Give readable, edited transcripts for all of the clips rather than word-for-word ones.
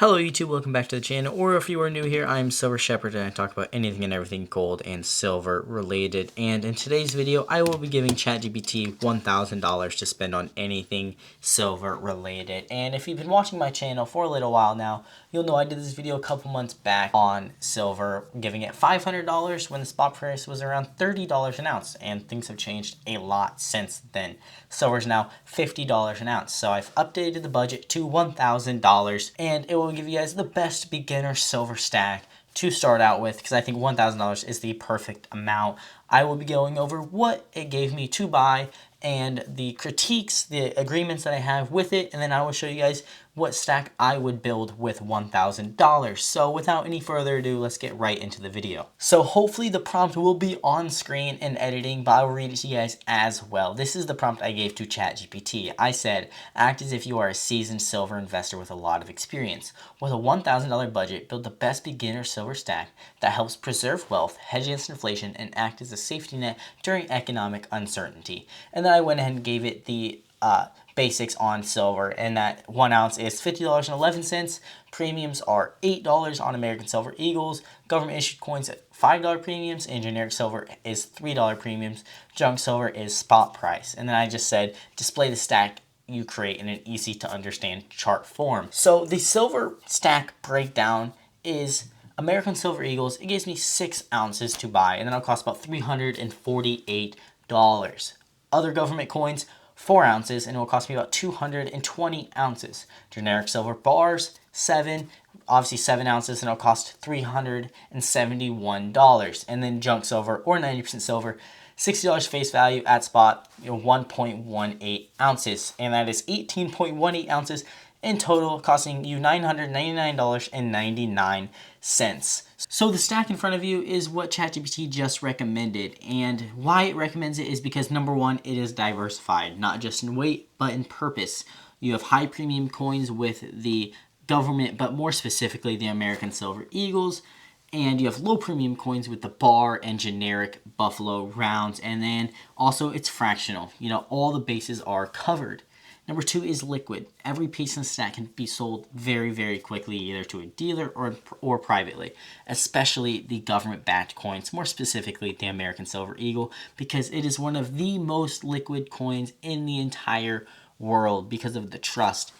Hello YouTube, welcome back to the channel, or if you are new here, I'm Silver Shepherd and I talk about anything and everything gold and silver related. And in today's video, I will be giving ChatGPT $1,000 to spend on anything silver related. And if you've been watching my channel for a little while now, you'll know I did this video a couple months back on silver, giving it $500 when the spot price was around $30 an ounce. And things have changed a lot since then. Silver is now $50 an ounce. So I've updated the budget to $1,000 and it will give you guys the best beginner silver stack to start out with, because I think $1,000 is the perfect amount. I will be going over what it gave me to buy and the critiques, the agreements that I have with it, and then I will show you guys what stack I would build with $1,000. So without any further ado, let's get right into the video. So hopefully the prompt will be on screen in editing, but I will read it to you guys as well. This is the prompt I gave to ChatGPT. I said, act as if you are a seasoned silver investor with a lot of experience. With a $1,000 budget, build the best beginner silver stack that helps preserve wealth, hedge against inflation, and act as a safety net during economic uncertainty. And then I went ahead and gave it the basics on silver, and that 1 ounce is $50.11. Premiums are $8 on American Silver Eagles. Government issued coins at $5 premiums, and generic silver is $3 premiums. Junk silver is spot price. And then I just said display the stack you create in an easy to understand chart form. So the silver stack breakdown is American Silver Eagles. It gives me 6 ounces to buy, and then it'll cost about $348. Other government coins, 4 ounces, and it will cost me about 220 ounces. Generic silver bars, 7, obviously 7 ounces, and it'll cost $371. And then junk silver or 90% silver, $60 face value at spot, 1.18 ounces, and that is 18.18 ounces in total, costing you $999.99. So the stack in front of you is what ChatGPT just recommended, and why it recommends it is because number one, it is diversified, not just in weight, but in purpose. You have high premium coins with the government, but more specifically the American Silver Eagles, and you have low premium coins with the bar and generic Buffalo rounds, and then also it's fractional. You know, all the bases are covered. Number two is liquid. Every piece in the stack can be sold very, very quickly, either to a dealer or privately, especially the government-backed coins, more specifically the American Silver Eagle, because it is one of the most liquid coins in the entire world because of the trust.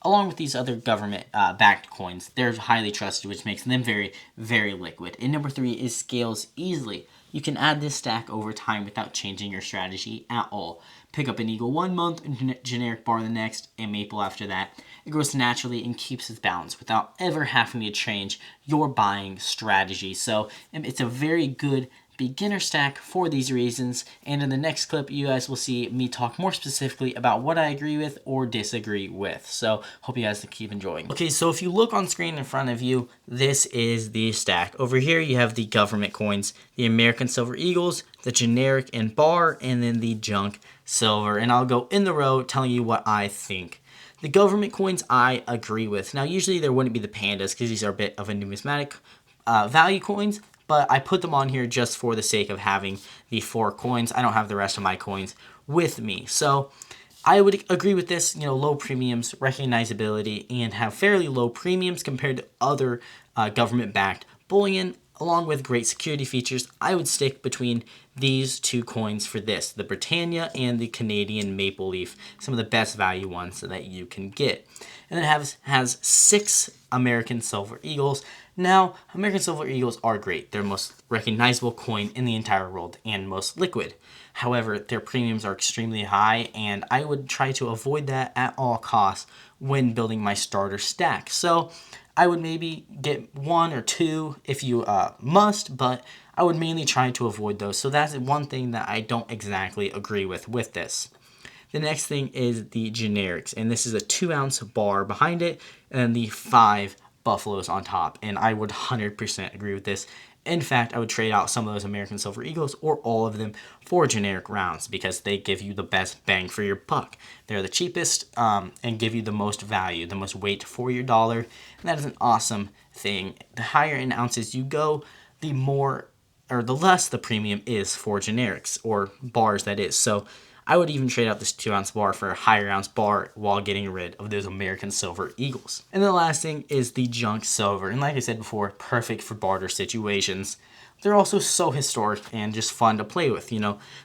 Along with these other government-backed coins, they're highly trusted, which makes them very, very liquid. And number three is scales easily. You can add this stack over time without changing your strategy at all. Pick up an Eagle 1 month, and generic bar the next, and maple after that. It grows naturally and keeps its balance without ever having to change your buying strategy. So it's a very good beginner stack for these reasons, and in the next clip you guys will see me talk more specifically about what I agree with or disagree with. So hope you guys keep enjoying. Okay, so if you look on screen in front of you, this is the stack. Over here you have the government coins, the American Silver Eagles, the generic and bar, and then the junk silver, and I'll go in the row telling you what I think. The government coins I agree with. Now usually there wouldn't be the pandas because these are a bit of a numismatic value coins, but I put them on here just for the sake of having the 4 coins. I don't have the rest of my coins with me. So I would agree with this, low premiums, recognizability, and have fairly low premiums compared to other government-backed bullion, along with great security features. I would stick between these 2 coins for this, the Britannia and the Canadian Maple Leaf, some of the best value ones that you can get. And then it has 6 American Silver Eagles. Now, American Silver Eagles are great. They're the most recognizable coin in the entire world and most liquid. However, their premiums are extremely high, and I would try to avoid that at all costs when building my starter stack. So I would maybe get 1 or 2 if you must, but I would mainly try to avoid those. So that's one thing that I don't exactly agree with this. The next thing is the generics, and this is a 2 ounce bar behind it and the 5 buffaloes on top, and I would 100% agree with this. In fact, I would trade out some of those American Silver Eagles or all of them for generic rounds because they give you the best bang for your buck. They're the cheapest and give you the most value, the most weight for your dollar, and that is an awesome thing. The higher in ounces you go, the less the premium is for generics or bars, that is. So I would even trade out this 2-ounce bar for a higher ounce bar while getting rid of those American silver eagles. And the last thing is the junk silver. And like I said before, perfect for barter situations. They're also so historic and just fun to play with.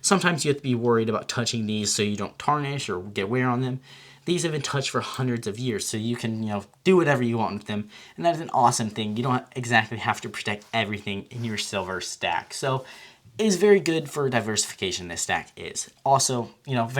Sometimes you have to be worried about touching these so you don't tarnish or get wear on them. These have been touched for hundreds of years, so you can, do whatever you want with them. And that is an awesome thing. You don't exactly have to protect everything in your silver stack. So it is very good for diversification, this stack is. Also,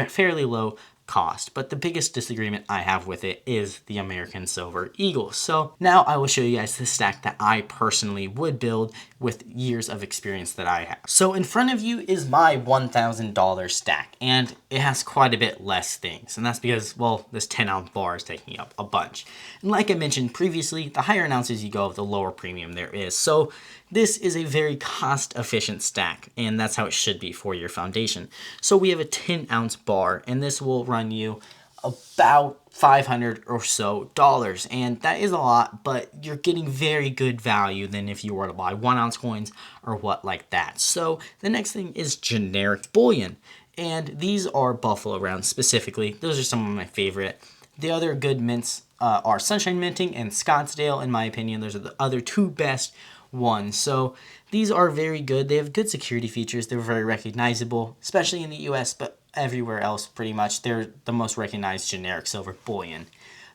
fairly low cost, but the biggest disagreement I have with it is the American Silver Eagle. So now I will show you guys the stack that I personally would build with years of experience that I have. So in front of you is my $1,000 stack, and it has quite a bit less things, and that's because, well, this 10-ounce bar is taking up a bunch. And like I mentioned previously, the higher in ounces you go, the lower premium there is. So this is a very cost-efficient stack, and that's how it should be for your foundation. So we have a 10-ounce bar, and this will run you about $500 or so, and that is a lot, but you're getting very good value than if you were to buy 1-ounce coins or what like that. So the next thing is generic bullion, and these are buffalo rounds specifically. Those are some of my favorite. The other good mints are Sunshine Minting and Scottsdale. In my opinion, those are the other two best ones. So these are very good. They have good security features. They're very recognizable, especially in the US, but everywhere else pretty much. They're the most recognized generic silver bullion.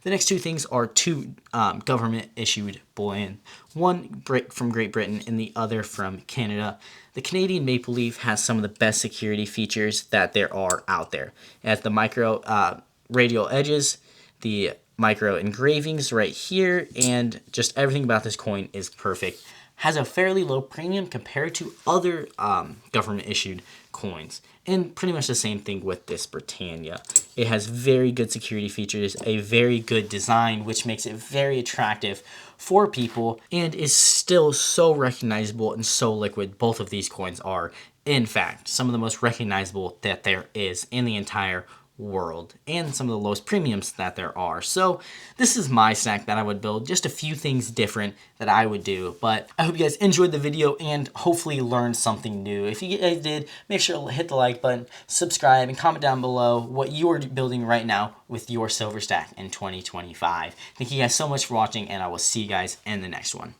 The next two things are two government issued bullion. One from Great Britain and the other from Canada. The Canadian Maple Leaf has some of the best security features that there are out there. It has the micro radial edges, the micro engravings right here, and just everything about this coin is perfect. Has a fairly low premium compared to other government issued coins, and pretty much the same thing with this Britannia. It has very good security features, a very good design, which makes it very attractive for people, and is still so recognizable and so liquid. Both of these coins are, in fact, some of the most recognizable that there is in the entire world, and some of the lowest premiums that there are. So this is my stack that I would build, just a few things different that I would do. But I hope you guys enjoyed the video and hopefully learned something new. If you guys did, make sure to hit the like button, subscribe, and comment down below what you are building right now with your silver stack in 2025. Thank you guys so much for watching, and I will see you guys in the next one.